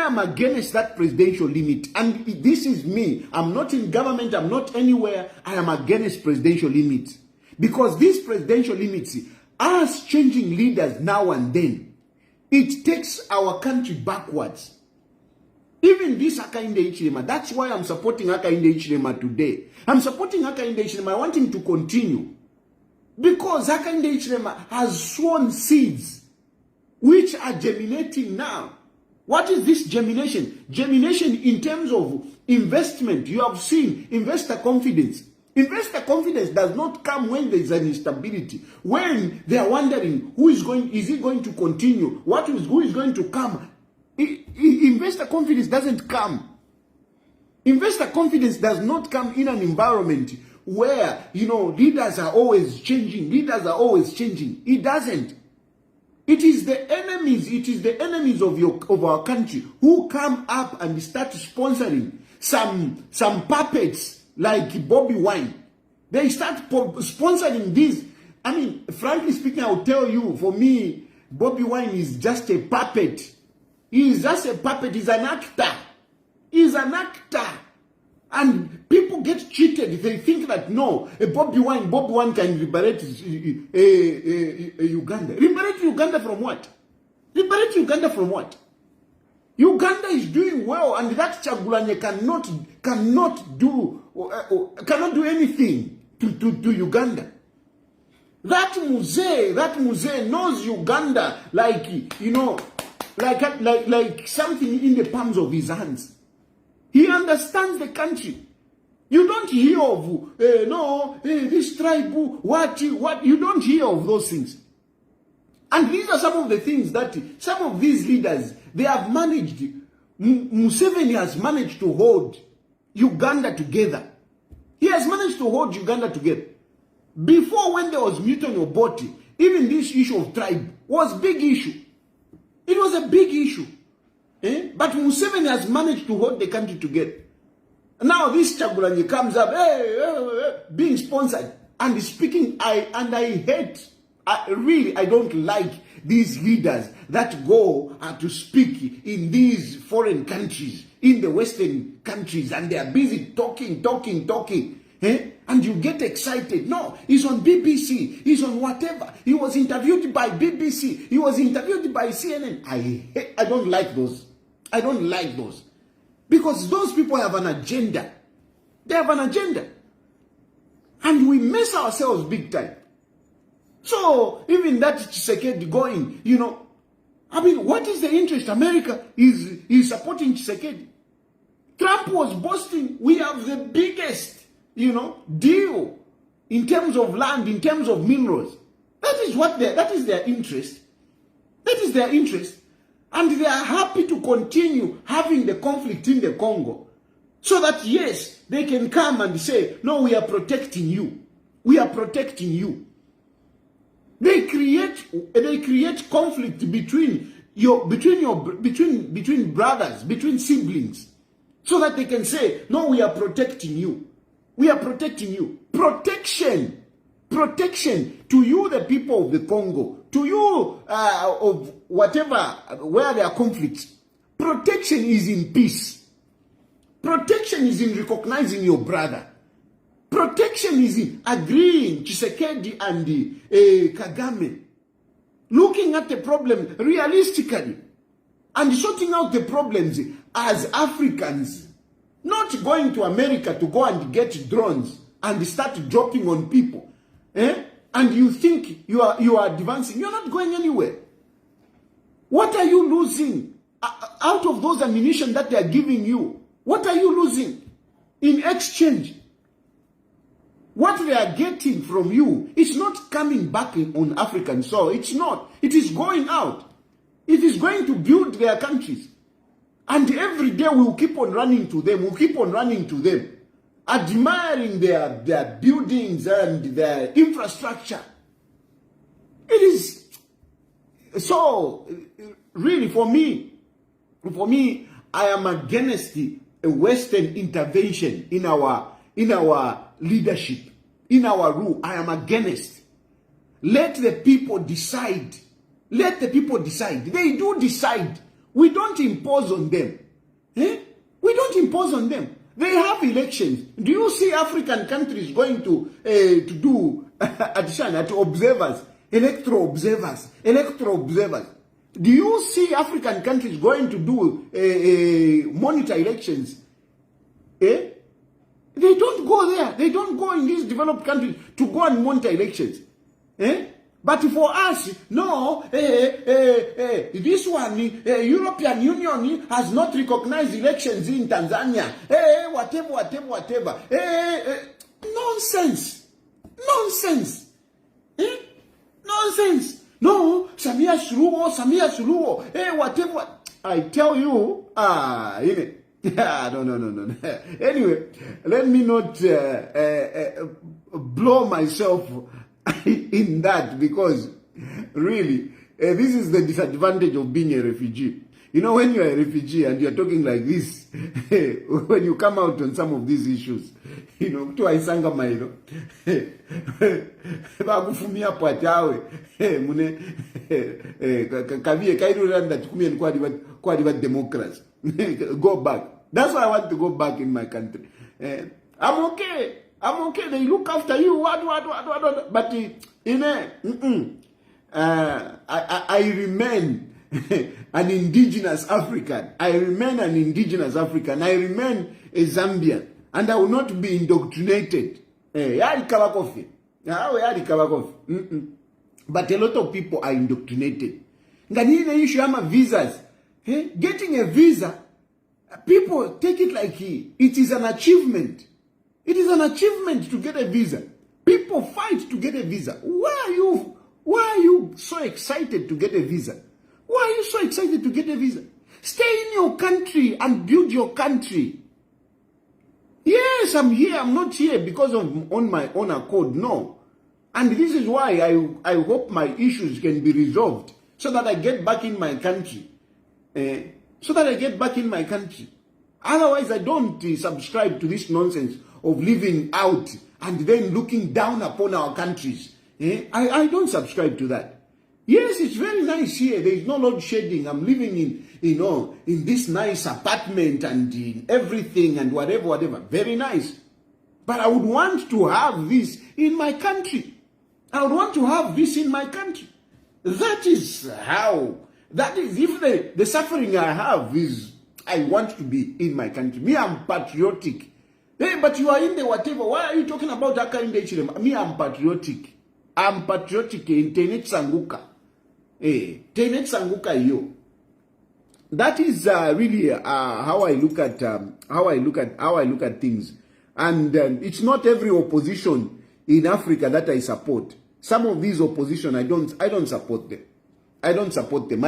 I am against that presidential limit. And this is me. I'm not in government. I'm not anywhere. I am against presidential limits. Because these presidential limits, us changing leaders now and then, it takes our country backwards. Even this Hakainde Hichilema, that's why I'm supporting Hakainde Hichilema today. I'm supporting Hakainde Hichilema. I want him to continue. Because Hakainde Hichilema has sown seeds which are germinating now. What is this germination? Germination in terms of investment. You have seen investor confidence. Investor confidence does not come when there is an instability. When they are wondering is it going to continue? Who is going to come? Investor confidence doesn't come. Investor confidence does not come in an environment where, leaders are always changing. It doesn't. It is the enemies of our country who come up and start sponsoring some puppets like Bobby Wine. They start sponsoring this. I mean, frankly speaking, I will tell you, for me, Bobby Wine is just a puppet. He is just a puppet. He's an actor. He's an actor. And people get cheated. They think that, no, Bobby Wine can liberate Uganda. Liberate Uganda from what? Liberate Uganda from what? Uganda is doing well, and that Chagulanye cannot do anything to Uganda. That Museveni knows Uganda like something in the palms of his hands. He understands the country. You don't hear of this tribe, what you don't hear of those things. And these are some of the things that some of these leaders, they have managed. Museveni has managed to hold Uganda together. He has managed to hold Uganda together. Before, when there was Milton Obote, even this issue of tribe was a big issue. It was a big issue. But Museveni has managed to hold the country together. Now this Chagulanye comes up, being sponsored and speaking. I don't like these leaders that go to speak in these foreign countries, in the Western countries, and they are busy talking. And you get excited. No, he's on BBC. He's on whatever. He was interviewed by BBC. He was interviewed by CNN. I don't like those. I don't like those. Because those people have an agenda. They have an agenda. And we mess ourselves big time. So, even that Tshisekedi going, what is the interest? America is supporting Tshisekedi. Trump was boasting, we have the biggest, deal in terms of land, in terms of minerals. That is their interest. That is their interest. And they are happy to continue having the conflict in the Congo. So that, yes, they can come and say, no, we are protecting you. We are protecting you. They create conflict between brothers, between siblings, so that they can say, no, we are protecting you. We are protecting you. Protection to you, the people of the Congo, to you of whatever, where there are conflicts. Protection is in peace. Protection is in recognizing your brother. Protection is in agreeing, Tshisekedi and Kagame, looking at the problem realistically and sorting out the problems as Africans, not going to America to go and get drones and start dropping on people. And you think you are advancing. You're not going anywhere. What are you losing out of those ammunition that they are giving you? What are you losing in exchange? What they are getting from you, it's not coming back on African soil. It's not. It is going out. It is going to build their countries. And every day we'll keep on running to them. We'll keep on running to them, admiring their buildings and their infrastructure. It is so, really, for me, I am against a Western intervention in our leadership, in our rule. I am against. Let the people decide. Let the people decide. They do decide We don't impose on them. We don't impose on them. They have elections. Do you see African countries going to do addition to observers, electoral observers? Do you see African countries going to do monitor elections? They don't go there. They don't go in these developed countries to go and monitor elections. But for us, no, this one, European Union has not recognized elections in Tanzania. Whatever. Nonsense. Nonsense. No, Samia Suluo, whatever. I tell you, no. Anyway, let me not blow myself in that, because really, this is the disadvantage of being a refugee. You know, when you're a refugee and you're talking like this, when you come out on some of these issues, you know, to Aisanga Mailo, Bagufumia Patawe, Mune, Kavie Kairu Randa Tukumian Quadiva Democrats. Go back. That's why I want to go back in my country. I'm okay. They look after you. What? But I remain an indigenous African. I remain a Zambian, and I will not be indoctrinated. But a lot of people are indoctrinated. Visas. Getting a visa, people take it like it is an achievement. It is an achievement to get a visa. People fight to get a visa. Why are you so excited to get a visa? Stay in your country and build your country. Yes, I'm here. I'm not here because of on my own accord. No. And this is why I hope my issues can be resolved so that I get back in my country. Otherwise, I don't subscribe to this nonsense of living out and then looking down upon our countries. I don't subscribe to that. Yes, it's very nice here. There is no load shedding. I'm living in this nice apartment and in everything and whatever. Very nice. But I would want to have this in my country. That is if the suffering I have is, I want to be in my country. Me, I'm patriotic. Hey, but you are in the whatever. Why are you talking about Haka in the Ichilema? Me, I'm patriotic. I'm patriotic in Tenet Sanguka. Tenet Sanguka yo. That is really how I look at things. And it's not every opposition in Africa that I support. Some of these opposition, I don't support them. I don't support, and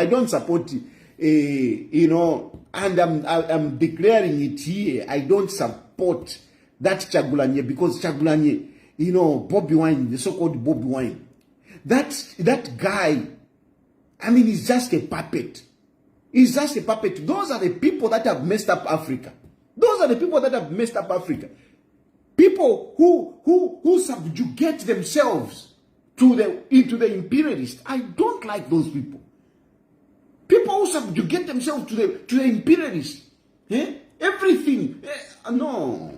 I'm declaring it here. I don't support that Chagulanye, because Chagulanye, Bobby Wine, the so-called Bobby Wine, that guy, I mean, he's just a puppet. Those are the people that have messed up Africa. People who subjugate themselves into the imperialists. I don't like those people. People who subjugate themselves to the imperialists. Everything. No.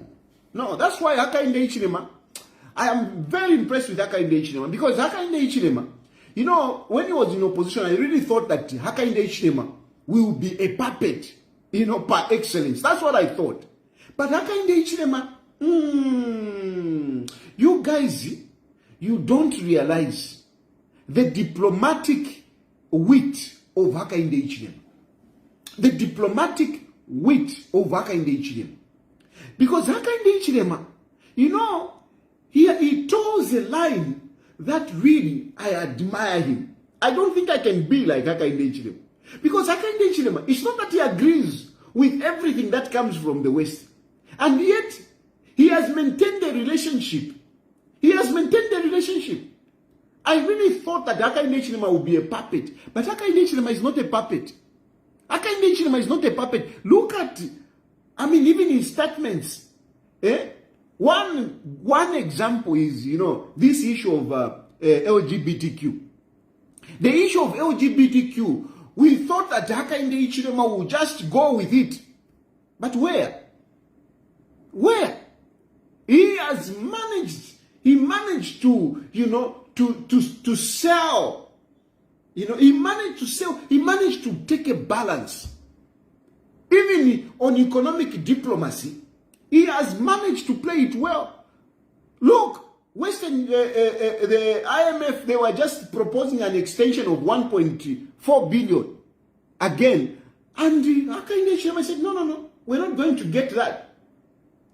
That's why Haka in the Ichilema, I am very impressed with Haka in the Ichilema, because Haka in the Ichilema, when he was in opposition, I really thought that Haka in the Ichilema will be a puppet, par excellence. That's what I thought. But Haka in the Ichilema, you guys, you don't realize the diplomatic wit of Haka in the Ichilema. Because Haka in the Ichilema, he toes a line that really I admire him. I don't think I can be like Haka in the Ichilema. Because Haka in the Ichilema, it's not that he agrees with everything that comes from the West. And yet, he has maintained the relationship. I really thought that Haka in the Ichilema would be a puppet. But Haka in the Ichilema is not a puppet. Look at, even in statements. One example is, this issue of LGBTQ. The issue of LGBTQ We thought that Hakainde Hichilema would just go with it. But where? Where? He managed to, to sell. He managed to take a balance. Even on economic diplomacy, he has managed to play it well. Look, the IMF, they were just proposing an extension of 1.4 billion again. And Hakainde Hichilema said, no, we're not going to get that.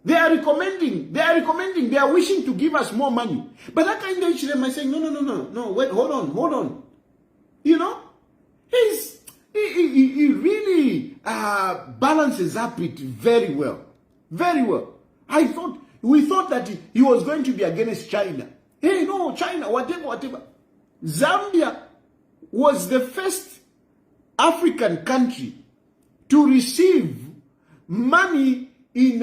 They are recommending, they are wishing to give us more money. But Hakainde Hichilema is saying, no, wait, hold on. He really balances up it very well. Very well. We thought that he was going to be against China. Hey, no, China, whatever. Zambia was the first African country to receive money in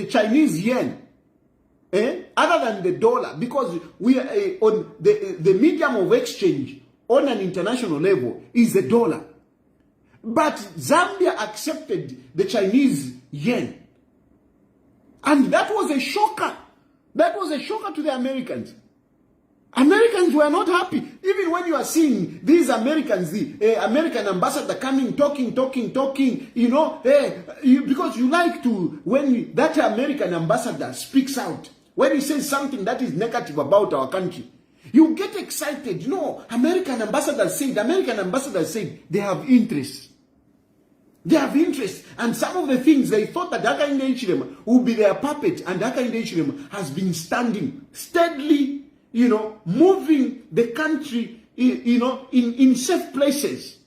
Chinese yen, other than the dollar, because we are on the medium of exchange on an international level is the dollar. But Zambia accepted the Chinese yen. And that was a shocker. That was a shocker to the Americans. Americans were not happy. Even when you are seeing these Americans, the American ambassador coming, talking, because you like to, when that American ambassador speaks out, when he says something that is negative about our country, you get excited. American ambassador said, they have interest. They have interest. And some of the things they thought that Hakainde Hichilema would be their puppet, and Hakainde Hichilema has been standing steadily, moving the country, in safe places,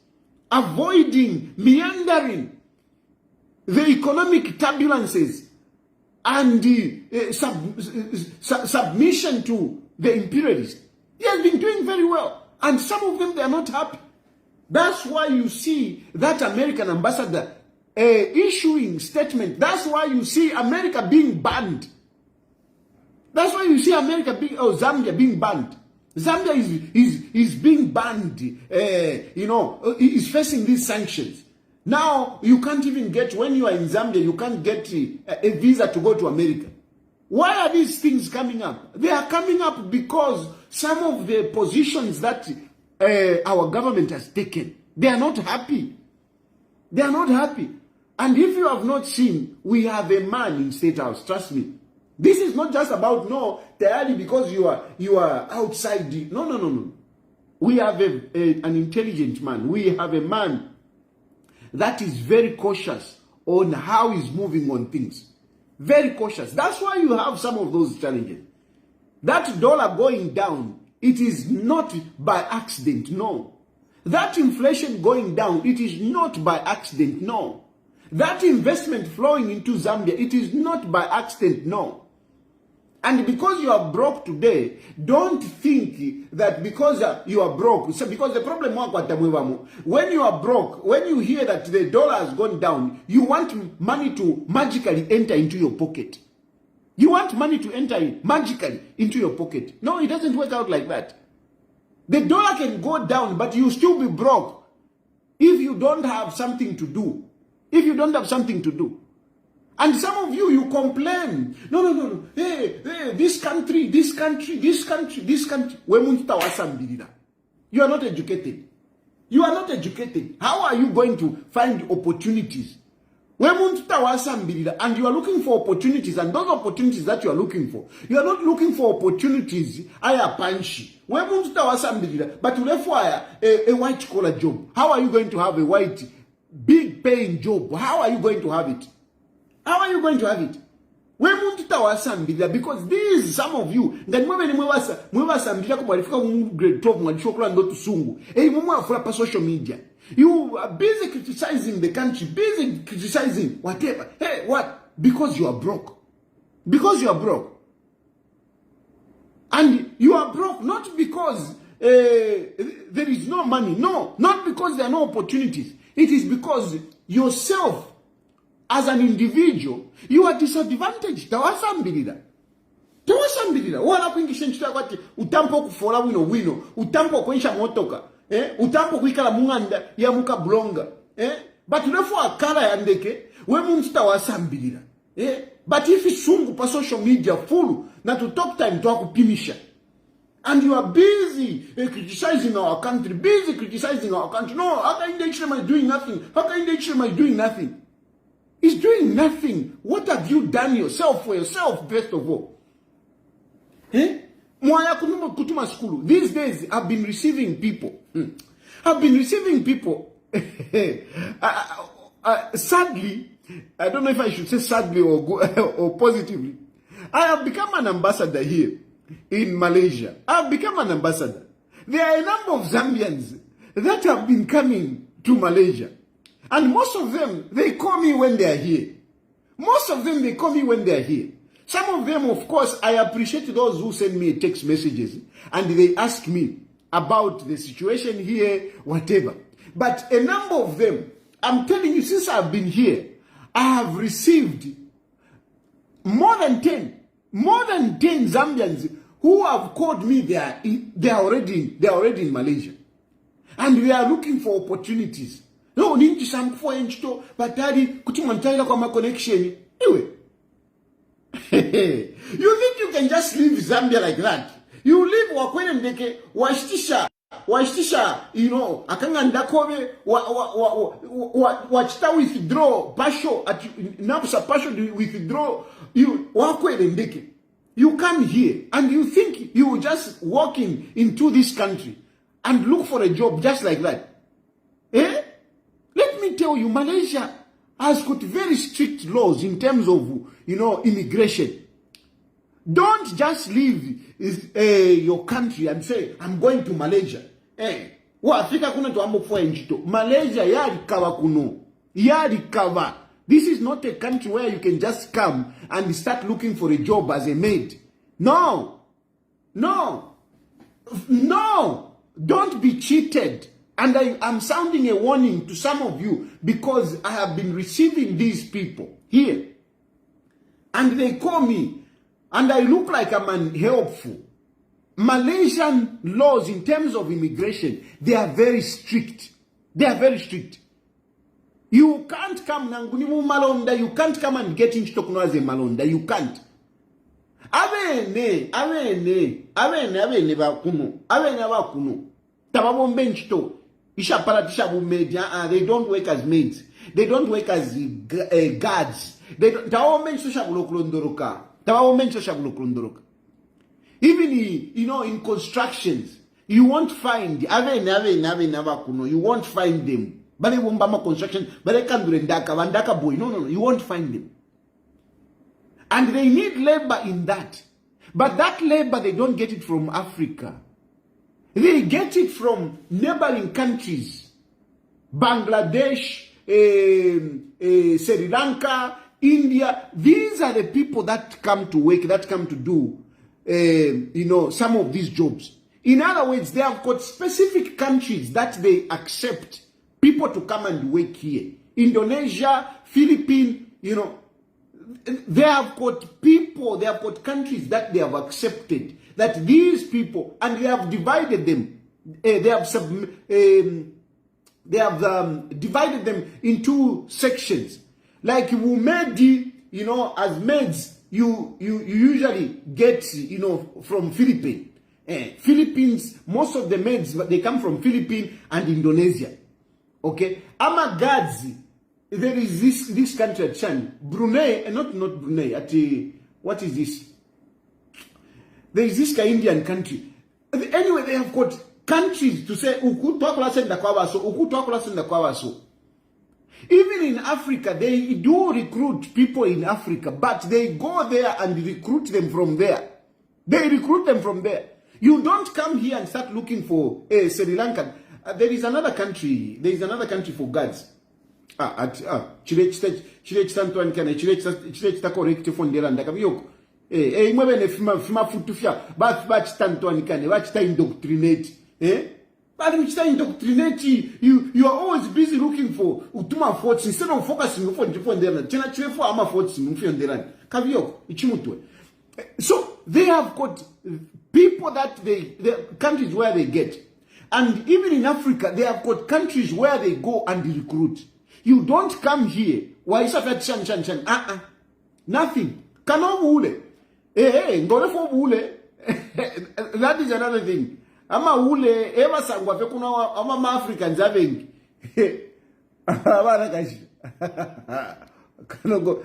avoiding, meandering the economic turbulences and submission to the imperialists. He has been doing very well. And some of them, they are not happy. That's why you see that American ambassador issuing statement. That's why you see America being banned. That's why you see Zambia being banned. Zambia is being banned. Is facing these sanctions. Now you can't even get, when you are in Zambia, you can't get a visa to go to America. Why are these things coming up? They are coming up because some of the positions that our government has taken, they are not happy. They are not happy. And if you have not seen, we have a man in State House, trust me. This is not just about, Tayari, because you are outside the, no. We have an intelligent man. We have a man that is very cautious on how he's moving on things. Very cautious. That's why you have some of those challenges. That dollar going down, it is not by accident, no. That inflation going down, it is not by accident, no. That investment flowing into Zambia, it is not by accident, no. And because you are broke today, don't think that because you are broke, because the problem when you are broke, when you hear that the dollar has gone down, you want money to magically enter into your pocket. You want money to enter magically into your pocket. No, it doesn't work out like that. The dollar can go down, but you still be broke if you don't have something to do. If you don't have something to do. And some of you complain. No. Hey, this country. You are not educated. How are you going to find opportunities? And you are looking for opportunities, and those opportunities that you are looking for, you are not looking for opportunities aya panshi. But you left a white collar job. How are you going to have a white big paying job? How are you going to have it? How are you going to have it? Because these, some of you, grade 12 social media. You are busy criticizing the country, busy criticizing whatever. Hey, what? Because you are broke. Because you are broke. And you are broke not because there is no money. No, not because there are no opportunities. It is because yourself, as an individual, you are disadvantaged. Tawasambirira. Wala kuingisha nchita kwati utampo kufola wino. Utampo kwencha motoka. utambo kuikala munganda ya muka blonga but therefore akala yandeke we munsta wasambirira but if isungu pa social media full na to talk time to akupimisha and you are busy criticizing our country, no, how can the Ishmael is doing nothing, he's doing nothing. What have you done yourself for yourself, best of all? Mwaya kutuma skulu. These days, I've been receiving people. Sadly, I don't know if I should say sadly or positively, I have become an ambassador here in Malaysia. I've become an ambassador. There are a number of Zambians that have been coming to Malaysia. And most of them, they call me when they are here. Some of them, of course, I appreciate those who send me text messages and they ask me about the situation here, whatever. But a number of them, I'm telling you, since I've been here, I have received more than 10 Zambians who have called me. They are already in Malaysia. And we are looking for opportunities. No, ninji some for enchito, but daddy, kuchimantaila kwa connection. Anyway. You think you can just leave Zambia like that? You leave wakwene ndeke, washtisha, akanga ndakove, wachita withdraw, pasho, napsa pasho withdraw, wakwene ndeke. You come here and you think you just walking into this country and look for a job just like that. Let me tell you, Malaysia has got very strict laws in terms of, immigration. Don't just leave your country and say, I'm going to Malaysia. Afrika kuna tuambo kwa njito. Malaysia yarikawa kuno. Yarikawa. This is not a country where you can just come and start looking for a job as a maid. No. Don't be cheated. And I'm sounding a warning to some of you because I have been receiving these people here. And they call me and I look like I'm unhelpful. Malaysian laws in terms of immigration, they are very strict. You can't come nangunimu malonda. You can't come and get into Tokuno as a malonda. You can't. Avene bakuno. Tababombe nchito. Isha paratisha bumedia. They don't work as maids. They don't work as guards. Tababombe nchito shabulokulondoroka. Even in constructions, you won't find you won't find them. Bale wombama construction, bale kandurendaka, vandaka boy. No, you won't find them. And they need labor in that. But that labor, they don't get it from Africa. They get it from neighboring countries. Bangladesh, Sri Lanka, India. These are the people that come to work, that come to do, some of these jobs. In other words, they have got specific countries that they accept people to come and work here. Indonesia, Philippines, they have got people, they have got countries that they have accepted. That these people, and they have divided them. They have divided them into sections. Like Wumedi, as maids, you usually get, from Philippines. Philippines, most of the maids, they come from Philippines and Indonesia. Okay? Amagazi, there is this country at Chan. Brunei, not Brunei, at what is this? There is this Indian country. Anyway, they have got countries to say, even in Africa, they do recruit people in Africa, but they go there and recruit them from there. You don't come here and start looking for Sri Lankan. There is another country for guards. You are always busy looking for utuma forts instead of focusing on so they have got people that the countries where they get. And even in Africa, they have got countries where they go and recruit. You don't come here. Why is that chan? Nothing. Kano ule. Ngole for ule. That is another thing. Ama ule eva sangwa fe kuna ama Africans having. Abana kashi. Kanogo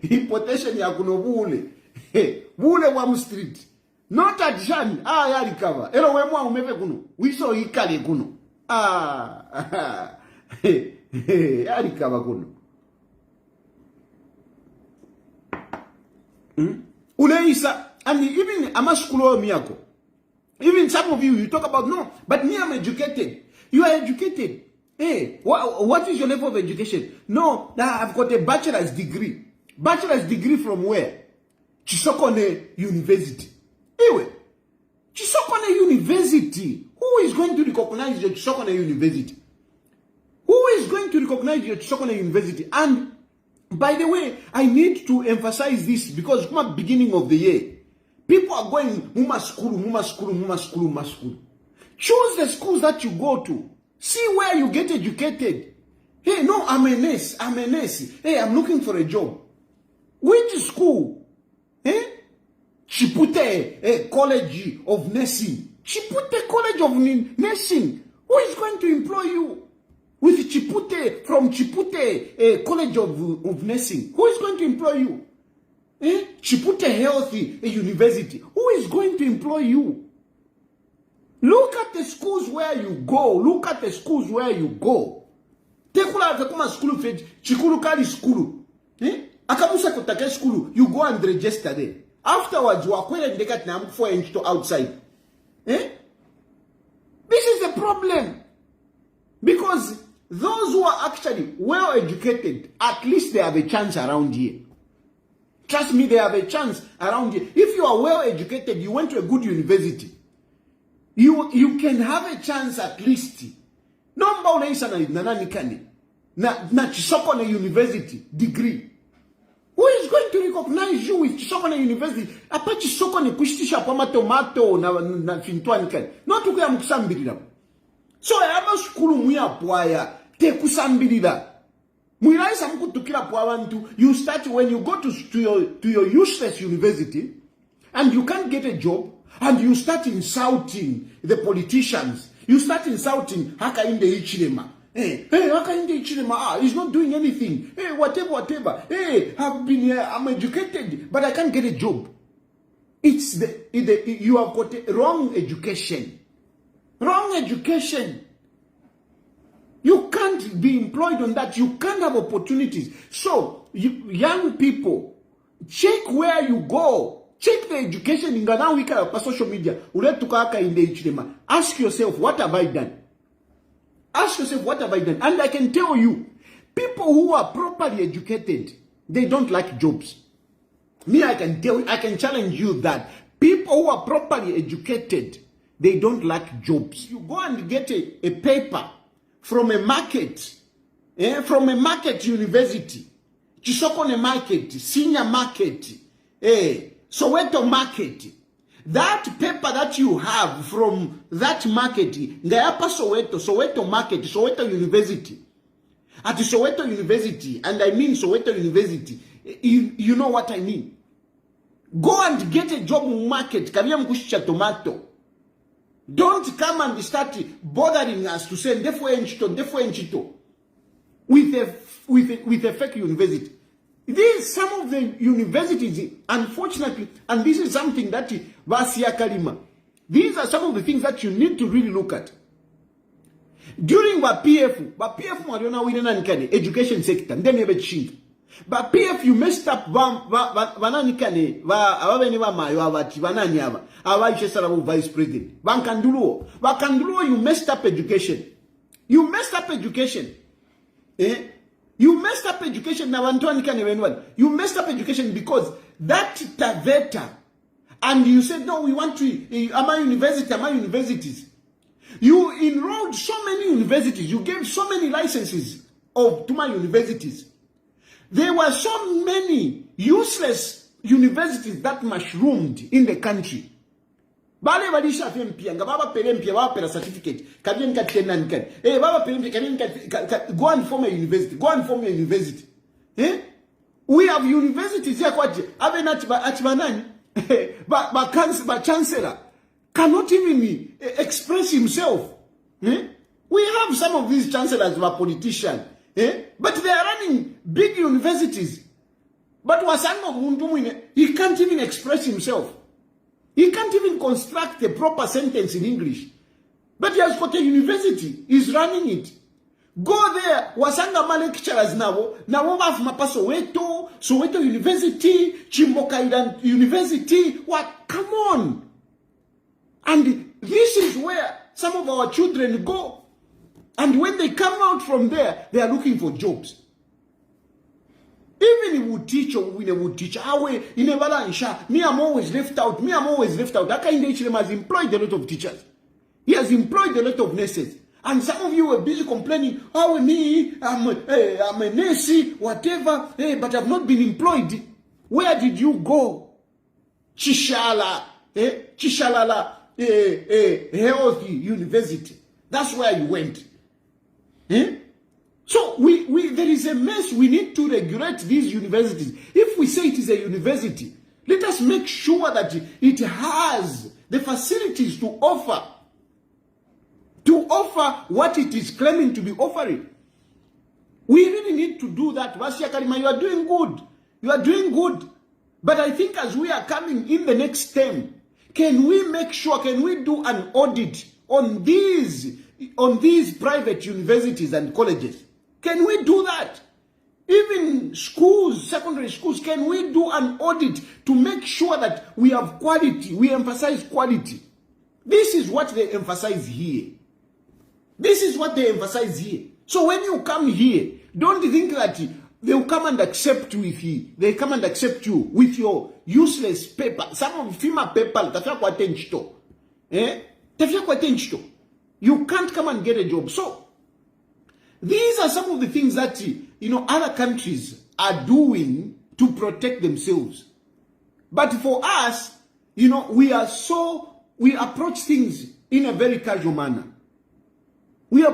importation ya kuno bule. Bule wa street. Not at Jan. Ya recover. Elo we mwa umeve kuno. Wiso ikale kuno. Ya recover kuno. Ule isa. And even amaskulo miyako. Even some of you talk about, no, but me, I'm educated. You are educated. Hey, what is your level of education? No, I've got a bachelor's degree. Bachelor's degree from where? Chisokone University. Anyway, Chisokone University. Who is going to recognize your Chisokone University? Who is going to recognize your Chisokone University? And by the way, I need to emphasize this because from the beginning of the year, people are going, muma school. Choose the schools that you go to. See where you get educated. Hey, no, I'm a nurse. Hey, I'm looking for a job. Which school? Chipute College of Nursing. Chipute College of Nursing. Who is going to employ you? With Chipute, from Chipute College of Nursing. Who is going to employ you? Chipute Healthy University. Who is going to employ you? Look at the schools where you go. Look at the schools where you go. Tekula atakuma school fed chikuru kali school. Akamusa kutake school. You go and register there. Afterwards, wakwele ndeka na mfo enchito outside. This is the problem. Because those who are actually well educated, at least they have a chance around here. Trust me, they have a chance around here. If you are well educated, you went to a good university, you can have a chance at least. No mbaulesa na nanikani. Na Chisokone University degree. Who is going to recognize you with Chisokone University? Apa Chisokone kushtisha pama tomato na fintuanikani. No tukuya mkusambirida. So ama skulu muya pwaya te kusambirida. Muiraisa mkutukira pwawantu. You start when you go to your useless university and you can't get a job and you start insulting the politicians. You start insulting haka inde ichilema. Hey, haka inde ichilema. He's not doing anything. Hey, whatever. Hey, I'm educated, but I can't get a job. It's you have got a wrong education. Wrong education. You can't be employed on that. You can't have opportunities. So, young people, check where you go. Check the education in Ghana wika pa social media. Ask yourself, what have I done? Ask yourself, what have I done? And I can tell you, people who are properly educated, they don't like jobs. Me, I can tell you, I can challenge you that people who are properly educated, they don't like jobs. You go and get a paper from a market, from a market university, Chisokone market, senior market, Soweto market. That paper that you have from that market, Ngayapa Soweto market, Soweto University. At Soweto University, and I mean Soweto University, you know what I mean. Go and get a job in market, Kavia mkushisha tomato. Don't come and start bothering us to say defo enchito with a fake university. These some of the universities, unfortunately, and this is something that Vasia Kalima. These are some of the things that you need to really look at. During PF Mariona Winananikane, education sector, then never change. But PF you messed up Vananikane, Aveniva Mayo, Vananyava, Avaishesarabu vice president. Bankandulo, you messed up education. You messed up education. You messed up education now, Antoine. You messed up education because that Taveta, and you said, no, we want to, am I universities. You enrolled so many universities, you gave so many licenses to my universities. There were so many useless universities that mushroomed in the country. Bale balisha fe mpia nga baba pele mpia baba pela certificate kabien ka tena nkani baba pele mpia kabien ka go and form a university, go and form a university. We have universities here kwaje abe na atibanani ba chancellor cannot even express himself. We have some of these chancellors who are politicians, but they are running big universities. But wasanga muntu mwine, he can't even express himself. He can't even construct a proper sentence in English. But he has got a university. He's running it. Go there. Wasanga ma lecturers now have mapaso Soweto University, Chimboka University. What? Come on. And this is where some of our children go. And when they come out from there, they are looking for jobs. Even if we teach or we would teach, me I'm always left out. That kind of has employed a lot of teachers. He has employed a lot of nurses. And some of you were busy complaining, I'm a nurse, whatever, but I've not been employed. Where did you go? Chishalala Healthy University. That's where you went. So there is a mess. We need to regulate these universities. If we say it is a university, let us make sure that it has the facilities to offer what it is claiming to be offering. We really need to do that. Vasia Karima, you are doing good. You are doing good. But I think as we are coming in the next term, can we make sure, can we do an audit on these private universities and colleges? Can we do that? Even schools, secondary schools, can we do an audit to make sure that we have quality? We emphasize quality. This is what they emphasize here. This is what they emphasize here. So when you come here, don't think that they will come and accept you they come and accept you with your useless paper. Some of FEMA paper, you can't come and get a job. So these are some of the things that, other countries are doing to protect themselves. But for us, we approach things in a very casual manner. And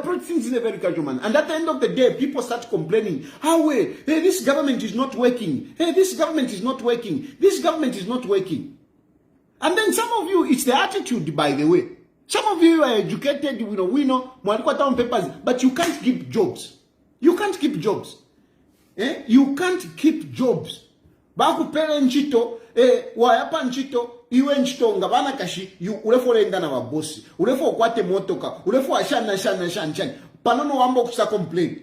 at the end of the day, people start complaining, this government is not working. This government is not working. This government is not working. And then some of you, it's the attitude, by the way. Some of you are educated, we know, papers, but you can't keep jobs. You can't keep jobs. You can't keep jobs. Baku pele nchito, wayapa nchito, iwe nchito ngabana kashi, ulefo lenda na wabosi, ulefo kwate motoka, ulefo ashana, panono wambo kusa complain.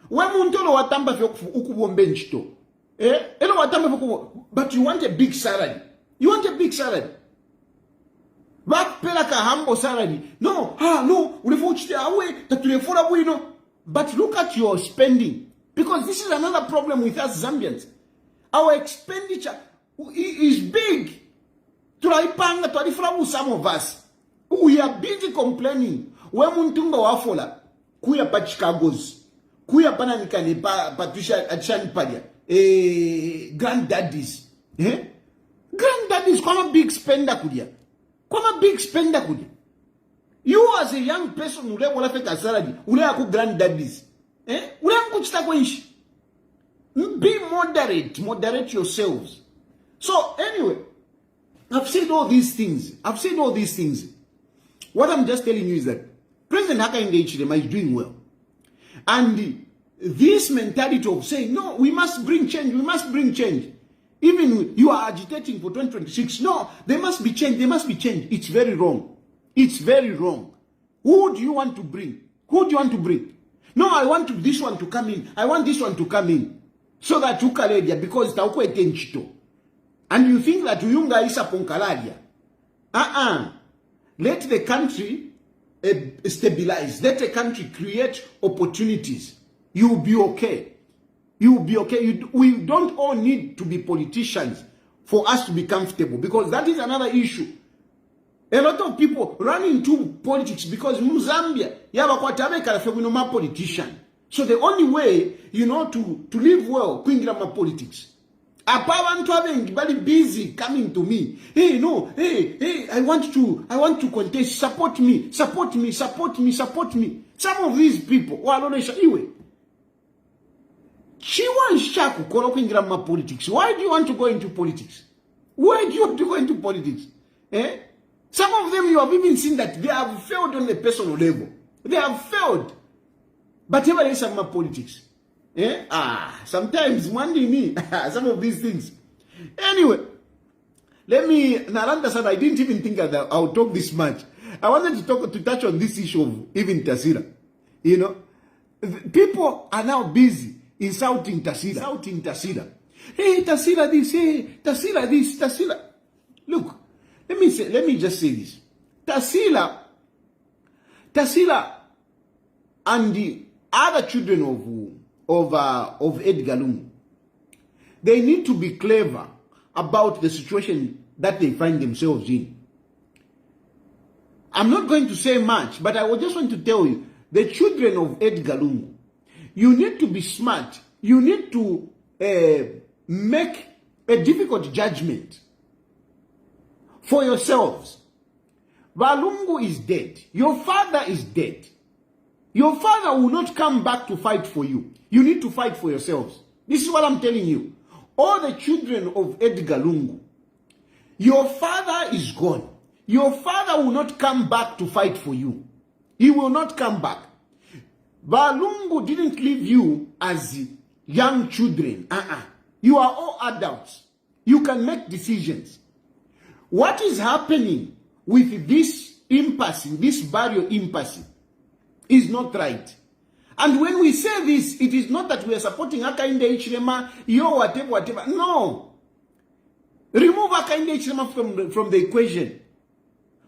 We muntolo watamba ukubombe nchito. Elo watamba but you want a big salary. You want a big salary. Back pelaka hambo salary. No, ulefo uchite awe, tatulefora buino. But look at your spending. Because this is another problem with us Zambians. Our expenditure is big. Some of us, we are busy complaining. We muntunga wafola, kuya pa Chicago's, kuya pananikani pa Patricia Padia, granddaddies, granddaddies, come a big spender kudia, You as a young person, ule wala feka salary, ule aku granddaddies, ule aku chita kwenshi. Be moderate yourselves. So anyway, I've said all these things. What I'm just telling you is that President Hakainde Hichilema is doing well. And this mentality of saying, no, we must bring change. Even you are agitating for 2026. No, there must be change. It's very wrong. Who do you want to bring? No, I want this one to come in. I want this one to come in. So that ukaledia, because taukwete nchito. And you think that uyunga isa ponkaladia. Let the country stabilize. Let the country create opportunities. You'll be okay. We don't all need to be politicians for us to be comfortable, because that is another issue. A lot of people run into politics because Zambia, we no politician. So the only way, to live well, kuingira politics. Apa abantu abengi bali busy coming to me. Hey, no, hey, I want to contest. Support me. Some of these people, walonesha iwe. Chiwansha kukola kuingira mu politics. Why do you want to go into politics? Eh? Some of them, you have even seen that they have failed on a personal level. They have failed. But ever is some politics. Eh? Sometimes wondering me some of these things. Anyway, Naranda said I didn't even think that I would talk this much. I wanted to touch on this issue of even Tasila. You know, people are now busy insulting Tasila. Hey, Tasila this, hey, Tasila this, Tasila. Look, let me just say this. Tasila and the other children of Edgar Lungu, they need to be clever about the situation that they find themselves in. I'm not going to say much, but I just want to tell you, the children of Edgar Lungu, you need to be smart. You need to make a difficult judgment for yourselves. Valungu is dead. Your father is dead. Your father will not come back to fight for you. You need to fight for yourselves. This is what I'm telling you. All the children of Edgar Lungu, your father is gone. Your father will not come back to fight for you. He will not come back. Valungu didn't leave you as young children. You are all adults. You can make decisions. What is happening with this impasse, this barrier impasse, is not right. And when we say this, it is not that we are supporting Hakainde Hichilema, whatever. No. Remove Hakainde Hichilema from the equation.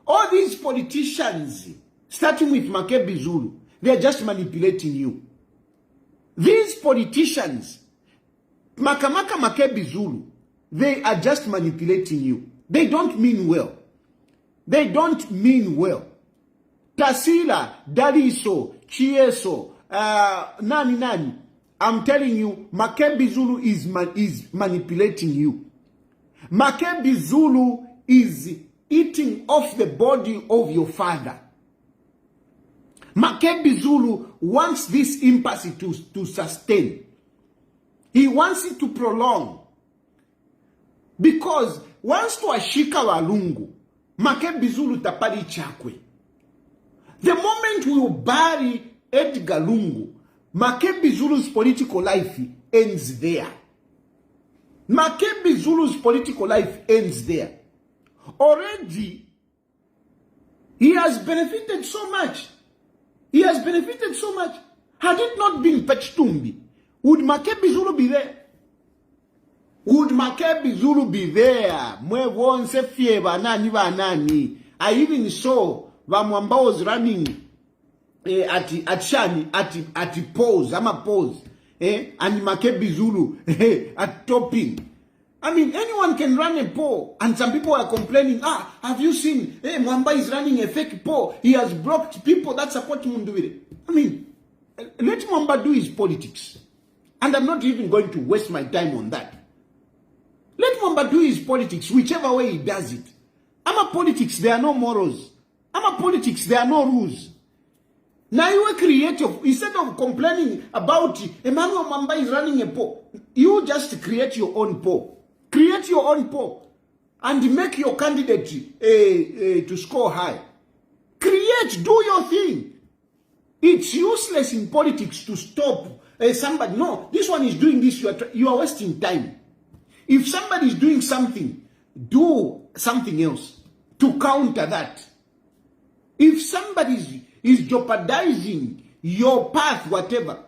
All these politicians, starting with Makebi Zulu, they are just manipulating you. These politicians, Makamaka Makebi Zulu, they are just manipulating you. They don't mean well. They don't mean well. Tasila, Daliso, Chieso, Nani. I'm telling you, Makebi Zulu is manipulating you. Makebi Zulu is eating off the body of your father. Makebi Zulu wants this impasse to sustain. He wants it to prolong. Because once to ashika Walungu, Makebi Zulu tapari chakwe. The moment we will bury Edgar Lungu, Makebi Zulu's political life ends there. Makebi Zulu's political life ends there. Already, he has benefited so much. He has benefited so much. Had it not been Pechtumbi, would Makebi Zulu be there? Would Makebi Zulu be there? I even saw Vamwamba was running at Shani, at pose, I'm a pose, and Makebi Zulu at topping. I mean, anyone can run a poll, and some people are complaining, have you seen, Mwamba is running a fake poll. He has blocked people that support him do it. I mean, let Mwamba do his politics. And I'm not even going to waste my time on that. Let Mwamba do his politics, whichever way he does it. I'm a politics, there are no morals. I'm a politics, there are no rules. Now you are creative. Instead of complaining about Emmanuel Mwamba is running a poll, you just create your own poll. Create your own poll and make your candidate to score high. Create, do your thing. It's useless in politics to stop somebody. No, this one is doing this. You are wasting time. If somebody is doing something, do something else to counter that. If somebody is jeopardizing your path, whatever,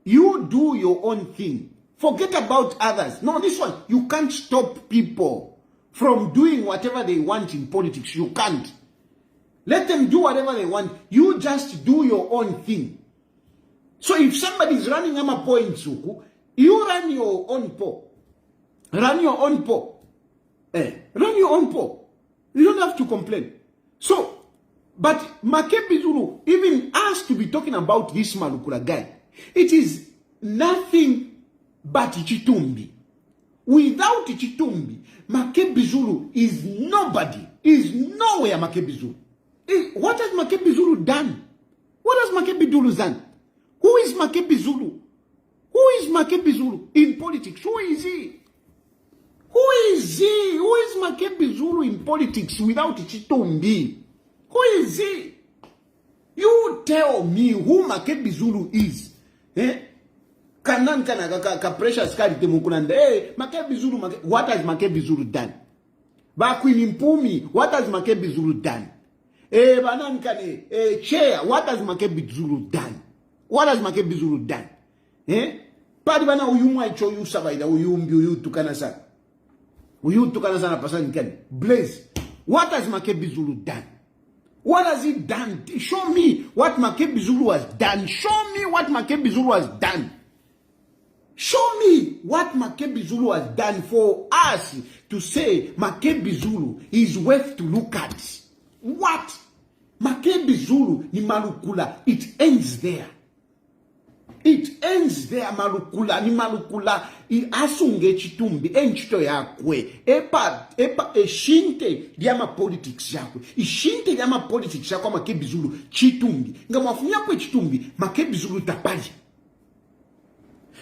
you do your own thing. Forget about others. No, this one, you can't stop people from doing whatever they want in politics. You can't. Let them do whatever they want. You just do your own thing. So if somebody is running Amapo in Suku, you run your own poll. Run your own poll. Run your own poll. You don't have to complain. So, but Makebi Zulu, even asked to be talking about this Malukula guy, it is nothing but Chitumbi. Without Chitumbi, Makebi Zulu is nobody, is nowhere Makebi Zulu. What has Makebi Zulu done? What has Makebi Zulu done? Who is Makebi Zulu? Who is Makebi Zulu in politics? Who is he? Who is he? Who is Makebi Zulu in politics without Chitumbi? Who is he? You tell me who Makebi Zulu is. Kanan ka precious card temukunanda. Hey, Makebi Zulu, what has Makebi Zulu done? Bakwini Mpumi, what has Makebi Zulu done? Banan kane, chair, what has Makebi Zulu done? What has Makebi Zulu done? Padi bana uyumu aicho yu sabaida uyumbi uyu tukana sana. Uyu tukana sana pasani kani. Blaze, what has Makebi Zulu done? What has he done? Show me what Makebi Zulu has done. Show me what Makebi Zulu has done. Show me what Makebi Zulu has done for us to say Makebi Zulu is worth to look at. What? Makebi Zulu ni Malukula. It ends there. It ends there, Malukula. Ni Malukula. Asunge Chitumbi. Enchito yakwe. Shinte diama politics yakwe. Shinte diama politics yakwe Makebi Zulu. Chitumbi. Nga mafunya kwe Chitumbi. Makebi Zulu tapali.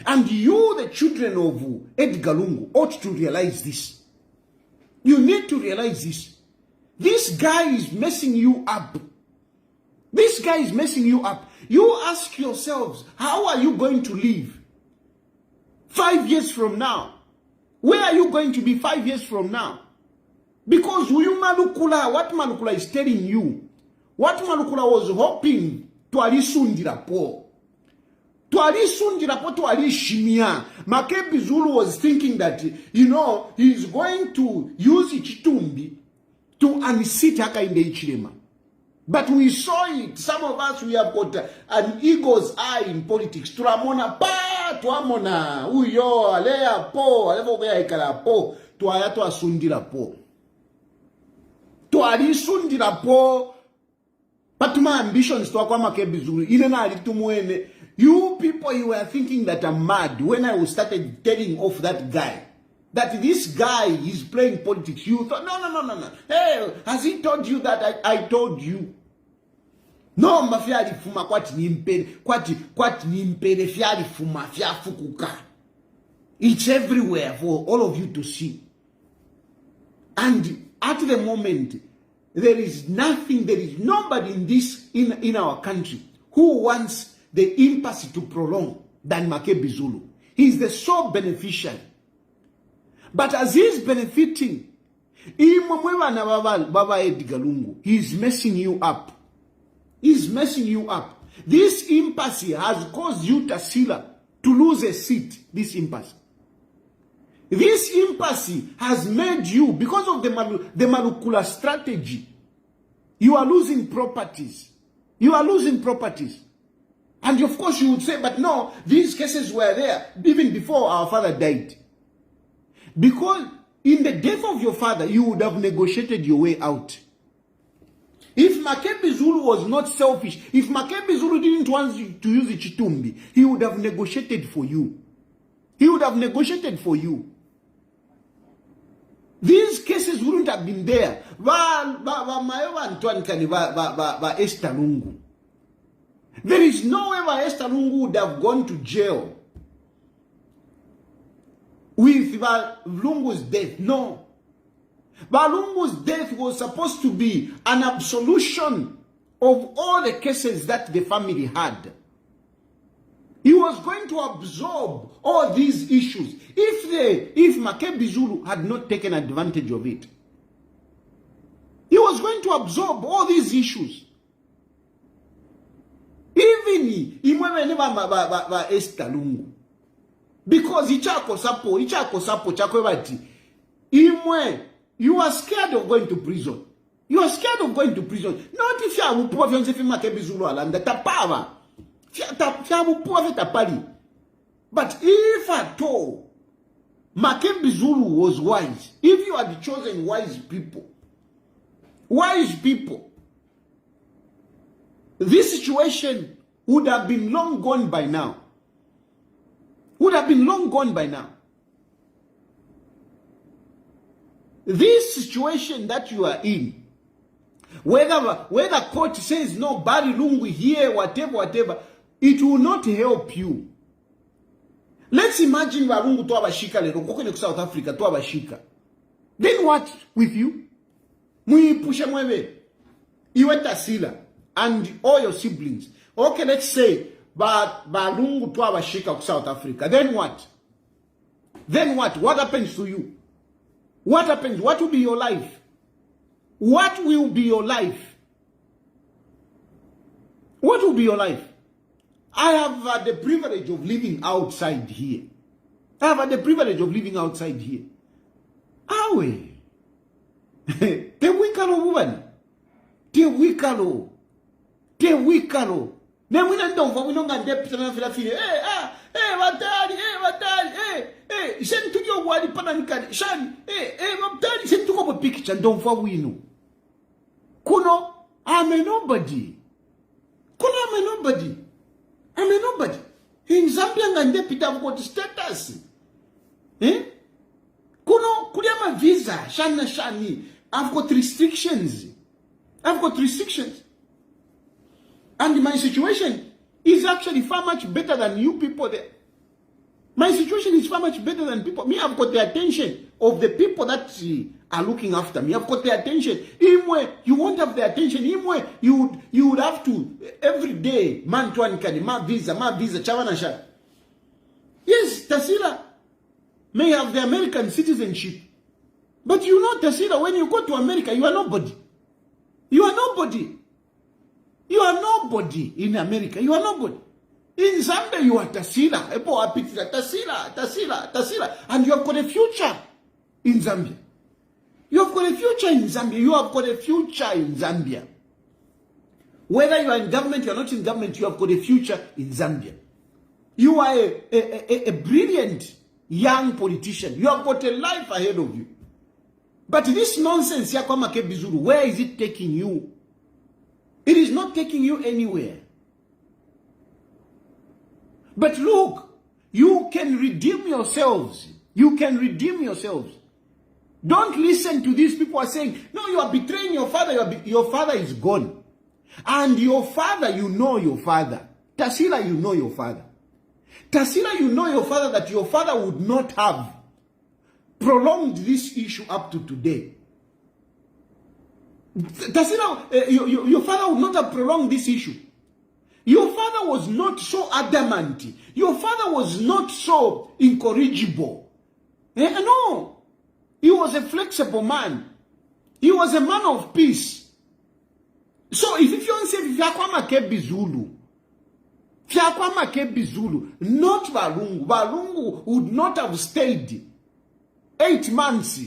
And you, the children of Edgar Lungu, ought to realize this. You need to realize this. This guy is messing you up. This guy is messing you up. You ask yourselves, how are you going to live 5 years from now? Where are you going to be 5 years from now? Because Uyu Malukula, what Malukula is telling you, what Malukula was hoping to alisundira po. To alisundira po to alishimia. Makebi Zulu was thinking that, he's going to use Chitumbi to unseat Haka in the Ichilema. But we saw it. Some of us, we have got an eagle's eye in politics. Turamona pa, tuamona, uyo, alea po, alevo kaya ikala po, tuaya to asundira po. Tuari sundira po, patuma ambitions to akwa Makebi Zulu. Inena alitumuene. You people, you were thinking that I'm mad when I started telling off that guy. That this guy is playing politics. You thought, no. Hey, has he told you that I told you? No, mafiari fuma kwati nimpere fiari fuma fia fukuka. It's everywhere for all of you to see. And at the moment, there is nobody in our country who wants the impasse to prolong than Makebi Zulu. He's the sole beneficiary. But as he's benefiting, Baba Edgar Lungu, he's messing you up. He's messing you up. This impasse has caused you, Tasila, to lose a seat. This impasse. This impasse has made you, because of the Malukula strategy, you are losing properties. You are losing properties. And of course you would say, but no, these cases were there even before our father died. Because in the death of your father, you would have negotiated your way out. If Makebi Zulu was not selfish, if Makebi Zulu didn't want you to use Chitumbi, he would have negotiated for you. He would have negotiated for you. These cases wouldn't have been there. Esther Lungu. There is no way Esther Lungu would have gone to jail with Lungu's death. No. Lungu's death was supposed to be an absolution of all the cases that the family had. He was going to absorb all these issues if Makebi Zulu had not taken advantage of it. He was going to absorb all these issues. Even Esther Lungu. Because ichako sapo chakwebati. You are scared of going to prison. You are scared of going to prison. Not if you are poor, if you are Makebi Zulu alanda tapava. But if at all Makebi Zulu was wise, if you are the chosen wise people, this situation would have been long gone by now. Would have been long gone by now. this situation that you are in, whether court says no, Barry Lungu here, whatever, it will not help you. Let's imagine Barungu to abashika lero kokone ku South Africa to abashika. Then what with you? Muipusha mwebe. Iwe Tasila and all your siblings. Okay, let's say Barungu to abashika ku South Africa. Then what? Then what? What happens to you? What happens? What will be your life? What will be your life? What will be your life? I have had the privilege of living outside here. I have had the privilege of living outside here. Awe. Te wikalo woman. Te wikalo. Te wikalo. Ne mwina ndonfa winonga ndepita na filafili. Watari. Shen tuyo wali pananikani. Shani. Watari. Shen tuko po picture ndonfa wino. Kuno, I'm a nobody. Kuno, I'm a nobody. I'm a nobody. In Zambia ngande pita I've got status. Kuno kuliama visa, shani. I've got restrictions. And my situation is actually far much better than you people there. My situation is far much better than people. Me, I've got the attention of the people that are looking after me. I've got the attention. Imwe, you won't have the attention. Imwe, you would have to every day man to anikani, ma visa, chawana sha. Yes, Tasila may have the American citizenship. But you know, Tasila, when you go to America, you are nobody. You are nobody. You are nobody in America. You are nobody. In Zambia, you are Tasila. Tasila. And you have got a future in Zambia. You have got a future in Zambia. You have got a future in Zambia. Whether you are in government, you are not in government, you have got a future in Zambia. You are a brilliant young politician. You have got a life ahead of you. But this nonsense, where is it taking you? It is not taking you anywhere. But look, you can redeem yourselves. You can redeem yourselves. Don't listen to these people who are saying, no, you are betraying your father. Your father is gone. And your father, you know your father. Tasila, you know your father. Tasila, you know your father, that your father would not have prolonged this issue up to today. Tasila, your father would not have prolonged this issue. Your father was not so adamant. Your father was not so incorrigible. No. He was a flexible man. He was a man of peace. So if you want to say, Fiakwama Kebi Zulu, not Balungu. Balungu would not have stayed 8 months.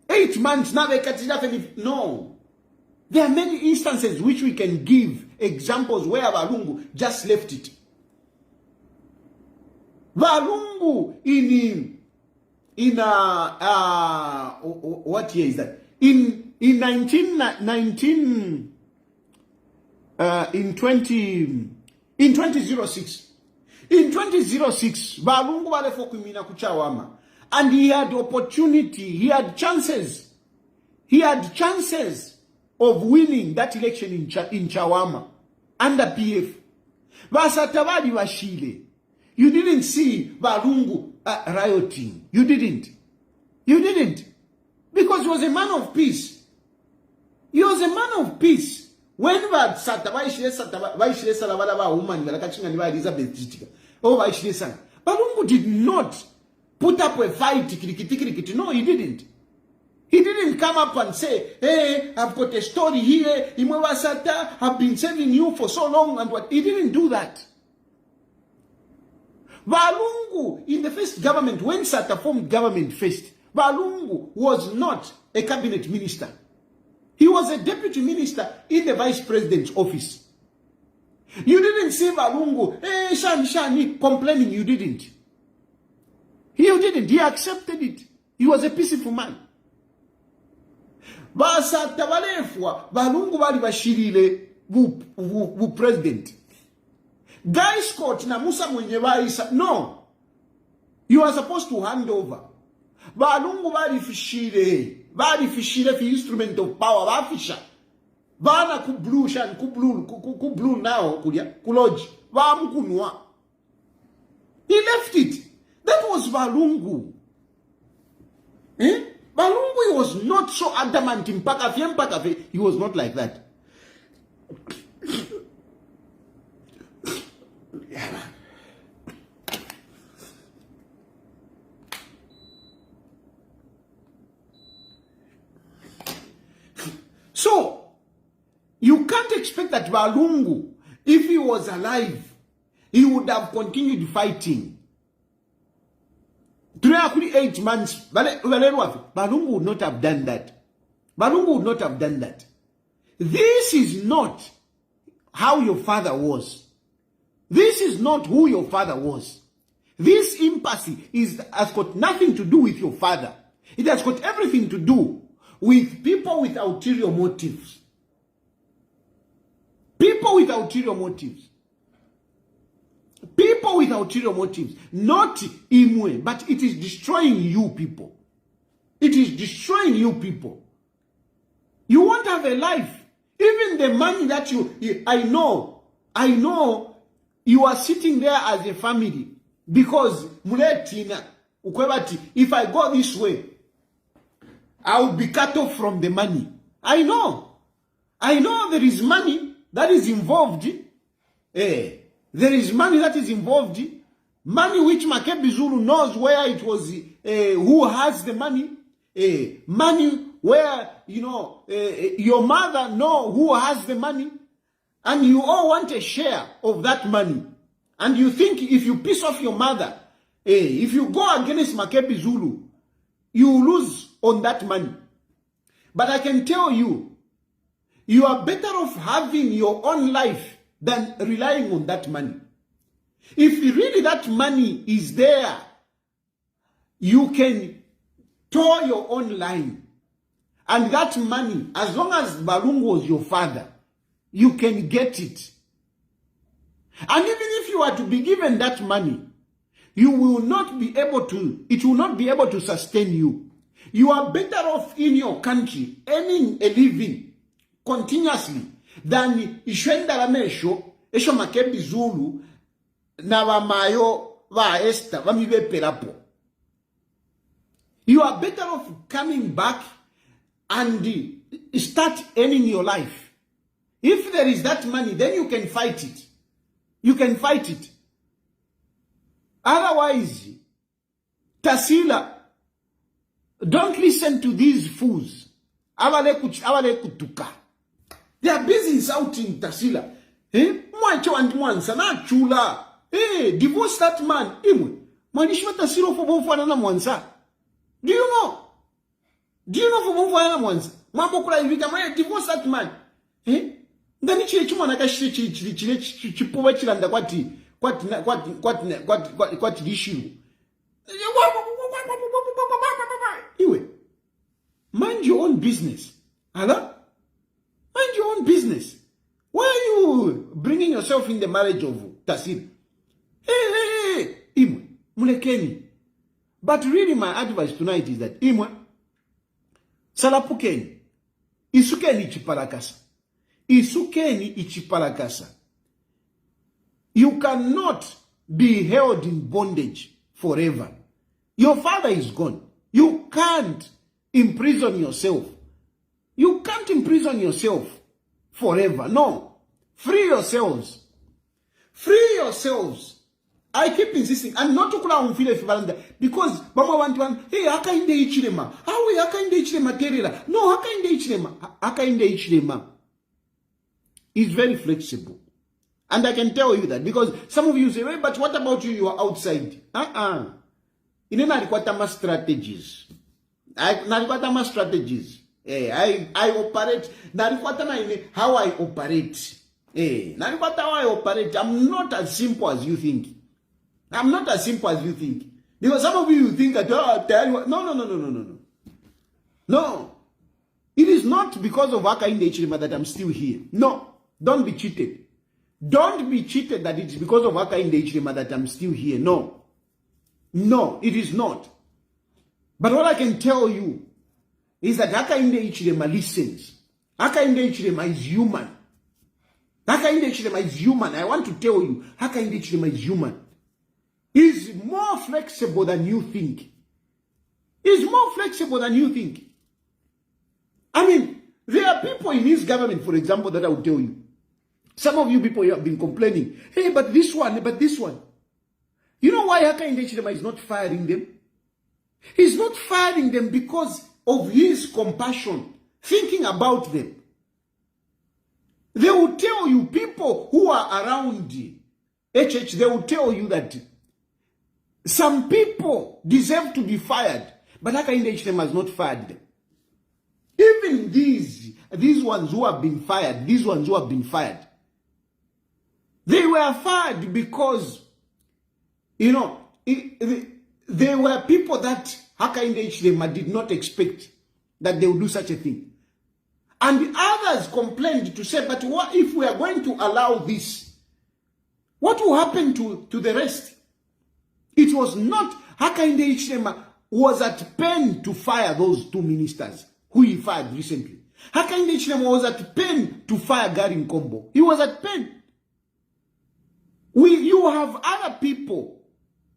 8 months, now they catch it up. No. There are many instances which we can give examples where Balungu just left it. Balungu what year is that? In 2006. In 2006, Balungu wale fokumina kuchawama. And he had opportunity, he had chances of winning that election in Chawama under PF. Basatawali washile. You didn't see Balungu rioting. You didn't. Because he was a man of peace. He was a man of peace. When Balungu did not put up a fight. No, he didn't. He didn't come up and say, hey, I've got a story here. I've been serving you for so long and what. He didn't do that. Balungu, in the first government, when Sata formed government first, Balungu was not a cabinet minister. He was a deputy minister in the vice president's office. You didn't see Balungu, hey, Shani, complaining. You didn't. You didn't. He accepted it. He was a peaceful man. Basata balefwa, Balungu bali bashirile bu president. Guy Scott na Musa mwenye baisa. No. You are supposed to hand over. Balungu barifishire fi instrument of power bafisha. Bana ku blue shan ku blue now kulya kuloji bamkunwa. He left it. That was Balungu. Balungu, he was not so adamant in Pakafe. He was not like that. So, you can't expect that Balungu, if he was alive, he would have continued fighting. 8 months, Balungu would not have done that. Balungu would not have done that. This is not how your father was. This is not who your father was. This impasse has got nothing to do with your father. It has got everything to do with people with ulterior motives. People with ulterior motives. People with ulterior motives. Not Imwe, but it is destroying you people. It is destroying you people. You won't have a life. Even the money that I know you are sitting there as a family because if I go this way, I will be cut off from the money. I know there is money that is involved. There is money that is involved. Money which Makebi Zulu knows where it was, who has the money. Money where, your mother know who has the money. And you all want a share of that money. And you think if you piss off your mother, if you go against Makebi Zulu, you lose on that money. But I can tell you, you are better off having your own life than relying on that money. If really that money is there, you can tow your own line. And that money, as long as Balungu was your father, you can get it. And even if you are to be given that money, you will not be able to, it will not be able to sustain you. You are better off in your country earning a living continuously than ishwenda ramesho esho Makebi Zulu na wamayo wa Esther wamibe pelapo. You are better off coming back and start earning your life. If there is that money, then you can fight it. You can fight it. Otherwise, Tasila, don't listen to these fools. They are busy insulting Tasila. Divorce that man. Do you know? Do you know for Mufana once? Mamokula Ivika, divorce that man. Ndani chile chuma chile chipuwe chilanda kwati dishu. Iwe, mind your own business. Hala? Mind your own business. Why are you bringing yourself in the marriage of Tasir? Hey, Imwe, mulekeni. But really my advice tonight is that Imwe, salapukeni, isukeni chiparakasa. Isukeni ichiparakasa. You cannot be held in bondage forever. Your father is gone. You can't imprison yourself. You can't imprison yourself forever. No. Free yourselves. Free yourselves. I keep insisting. And not to kula umfile fibalanda. Because mama want one, hey, haka inde ichilema. Awe haka inde ichilema terera. No, haka inde ichilema. Haka inde ichilema. Is very flexible. And I can tell you that because some of you say, well, but what about you? You are outside. Inena require strategies. I strategies. I operate. How I operate. How I operate. I'm not as simple as you think. I'm not as simple as you think. Because some of you think that, no. No. It is not because of Waka in the Ichirima that I'm still here. No. Don't be cheated. Don't be cheated that it's because of Waka in the Ichirima that I'm still here. No. No, it is not. But what I can tell you is that Hakainde Hichilema listens. Hakainde Hichilema is human. Hakainde Hichilema is human. I want to tell you, Hakainde Hichilema is human. He's more flexible than you think. He's more flexible than you think. I mean, there are people in his government, for example, that I will tell you. Some of you people have been complaining, hey, but this one. You know why Hakainde Hichilema is not firing them? He's not firing them because of his compassion, thinking about them. They will tell you, people who are around HH, they will tell you that some people deserve to be fired, but Hakainde Hichilema has not fired them. Even these ones who have been fired, they were fired because, they were people that Hakainde Hichilema did not expect that they would do such a thing. And the others complained to say, but what if we are going to allow this? What will happen to the rest? It was not Hakainde Hichilema was at pain to fire those 2 ministers who he fired recently. Hakainde Hichilema was at pain to fire Gary Nkombo. He was at pain. You have other people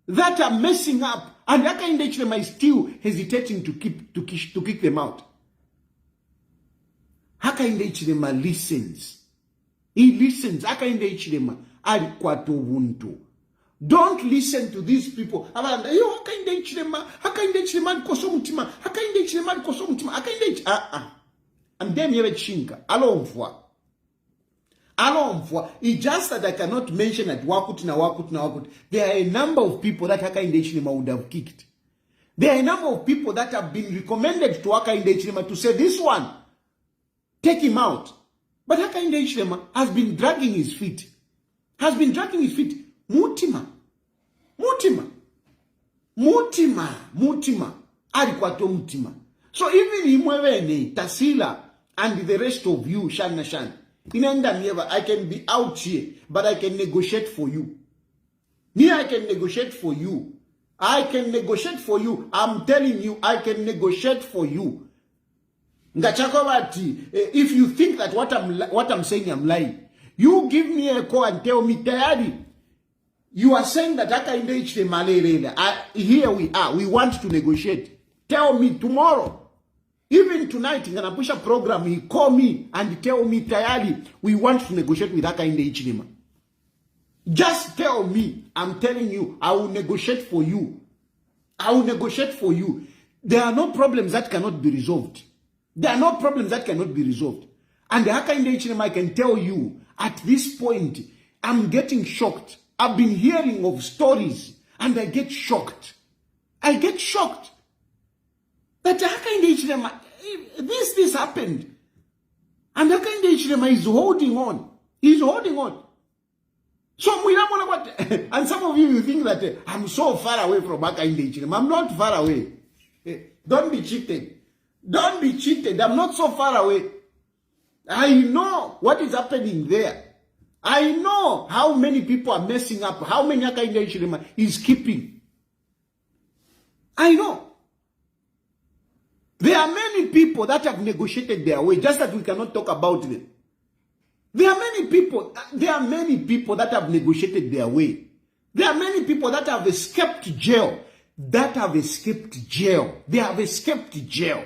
that are messing up, and Hakainde Hichilema is still hesitating to kick them out. Hakainde Hichilema listens. He listens. Hakainde Hichilema alikwato ubuntu. Don't listen to these people. Hakainde Hichilema alikosa mutima. Hakainde Hichilema alikosa mutima. And them yebe chinga. Alomfwa. It's just that I cannot mention that Wakut. There are a number of people that Hakainde Hichilema would have kicked. There are a number of people that have been recommended to Hakainde Hichilema to say, this one, take him out. But Hakainde Hichilema has been dragging his feet. Mutima. Alikwato mutima. So even Museveni, Tasila, and the rest of you, Shan. I can be out here, but I can negotiate for you. I can negotiate for you. I'm telling you, I can negotiate for you. If you think that what I'm saying I'm lying, you give me a call and tell me, Tayari, you are saying that Hakainde Hichilema, here we are, we want to negotiate. Tell me tomorrow. Even tonight, in a push program, he call me and tell me, Tayari, we want to negotiate with Hakainde Hichilema. Just tell me, I'm telling you, I will negotiate for you. There are no problems that cannot be resolved. And the Hakainde Hichilema, I can tell you, at this point, I'm getting shocked. I've been hearing of stories, and I get shocked. That Hakainde Hichilema, this happened. And Hakainde Hichilema is holding on. So, and some of you think that I'm so far away from Hakainde Hichilema. I'm not far away. Don't be cheated. I'm not so far away. I know what is happening there. I know how many people are messing up, how many Hakainde Hichilema is keeping. I know. There are many people that have negotiated their way, just that we cannot talk about them. There are many people that have negotiated their way. There are many people that have escaped jail. They have escaped jail.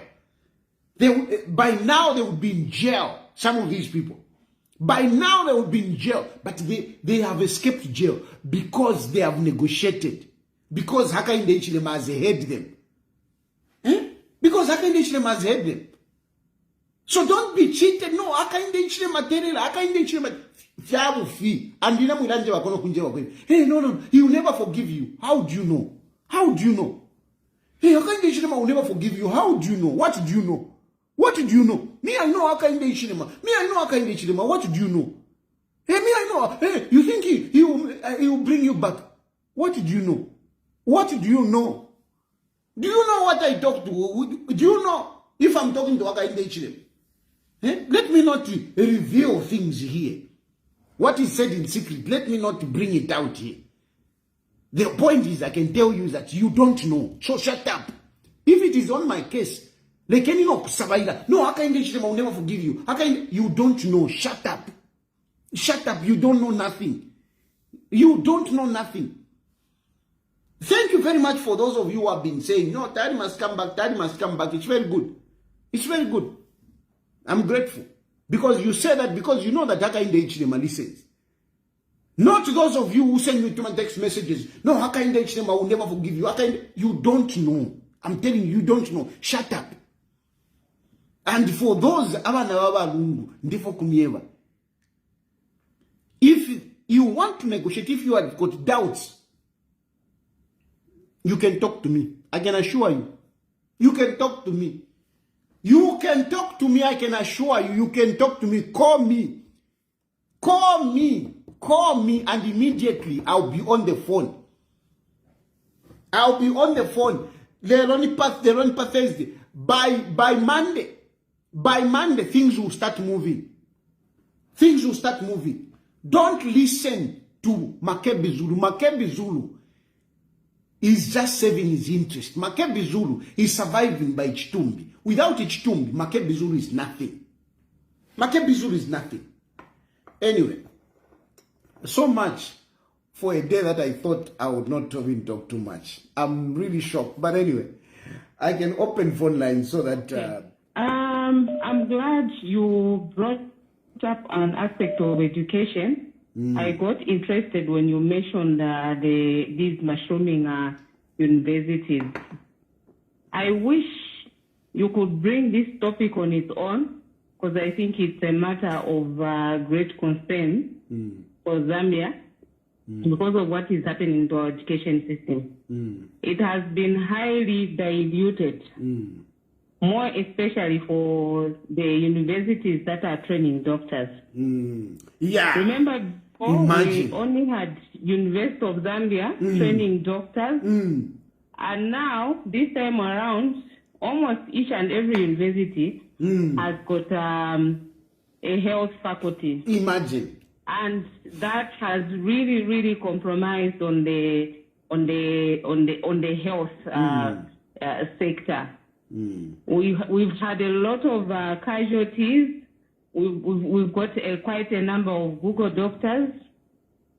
By now they would be in jail. Some of these people. By now they would be in jail. But they have escaped jail because they have negotiated. Because Hakainde Hichilema has heard them. Because Hakainde Hichilema has heard them. So don't be cheated. No, Hakainde Hichilema terela. Hakainde Hichilema fiabu fi. Andina mwilanje wakono kunje wakwe. Hey, no. He will never forgive you. How do you know? Hey, Hakainde Hichilema will never forgive you. How do you know? What do you know? Me, I know Hakainde Hichilema. What do you know? Hey, me, I know. Hey, you think he will bring you back? What do you know? Do you know what I talk to? Do you know if I'm talking to Hakainde Hichilema? Let me not reveal things here. What is said in secret, let me not bring it out here. The point is, I can tell you that you don't know. So shut up. If it is on my case, like any no, I will never forgive you. You don't know. Shut up. Shut up. You don't know nothing. You don't know nothing. Thank you very much for those of you who have been saying, no, Daddy must come back, Daddy must come back. It's very good. It's very good. I'm grateful. Because you say that because you know that Hakainde Hichilema listens. Not those of you who send me to my text messages. No, Hakainde Hichilema will never forgive you. You don't know. I'm telling you, you don't know. Shut up. And for those, if you want to negotiate, if you have got doubts, you can talk to me. I can assure you. You can talk to me. You can talk to me. I can assure you. You can talk to me. Call me. Call me. Call me, and immediately I'll be on the phone. I'll be on the phone. They're only per Thursday. By Monday, things will start moving. Things will start moving. Don't listen to Makebi Zulu. Makebi Zulu is just saving his interest. Makebi Zulu is surviving by Chitumbi. Without Chitumbi, Makebi Zulu is nothing. Makebi Zulu is nothing. Anyway, so much for a day that I thought I would not even talk too much. I'm really shocked. But anyway, I can open phone lines so that... I'm glad you brought up an aspect of education. I got interested when you mentioned these mushrooming universities. I wish you could bring this topic on its own, because I think it's a matter of great concern for Zambia because of what is happening to our education system. It has been highly diluted. More especially for the universities that are training doctors. Yeah. Remember before we only had University of Zambia training doctors. And now, this time around, almost each and every university has got a health faculty. Imagine. And that has really, really compromised on the health sector. We've had a lot of casualties. We've got quite a number of Google doctors.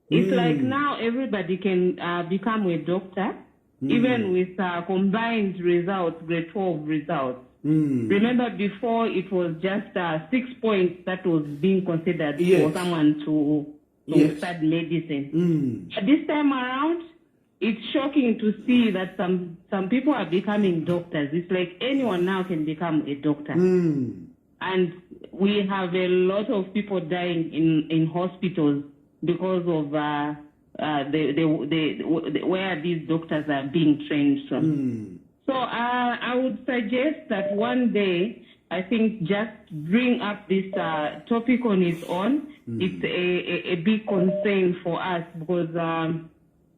It's like now everybody can become a doctor, even with combined results, grade 12 results. Remember before it was just 6 points that was being considered for someone to start medicine. This time around, it's shocking to see that some people are becoming doctors. It's like anyone now can become a doctor. And we have a lot of people dying in hospitals because of where these doctors are being trained from. So I would suggest that one day, I think just bring up this topic on its own. It's a big concern for us because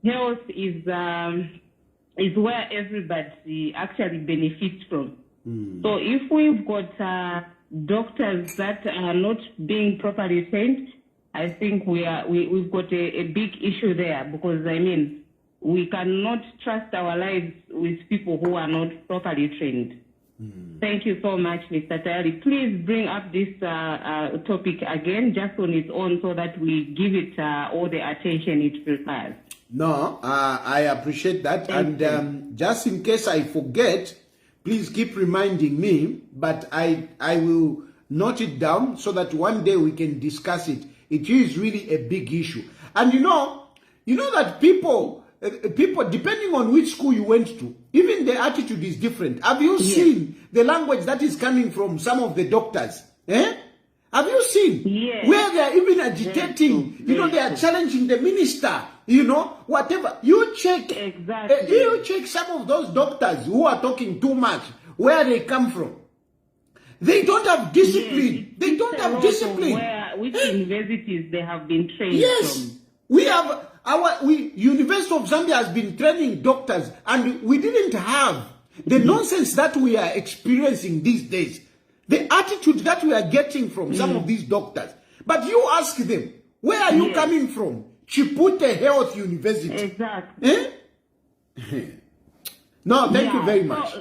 health is where everybody actually benefits from. So if we've got doctors that are not being properly trained, I think we've got a big issue there, because I mean we cannot trust our lives with people who are not properly trained. Thank you so much, Mr. Tayari. Please bring up this topic again, just on its own, so that we give it all the attention it requires. No, I appreciate that. And just in case I forget, please keep reminding me, but I will note it down so that one day we can discuss it. It is really a big issue. And you know that people, depending on which school you went to, even the attitude is different. Have you seen the language that is coming from some of the doctors? Have you seen where they are even agitating? They are challenging the minister. Whatever. You check. Exactly. You check some of those doctors who are talking too much, where they come from. They don't have discipline. They don't have discipline. Which universities they have been trained from. We have University of Zambia has been training doctors, and we didn't have the nonsense that we are experiencing these days. The attitude that we are getting from some of these doctors. But you ask them, where are you coming from? Chipute Health University. Exactly. No, thank you very much.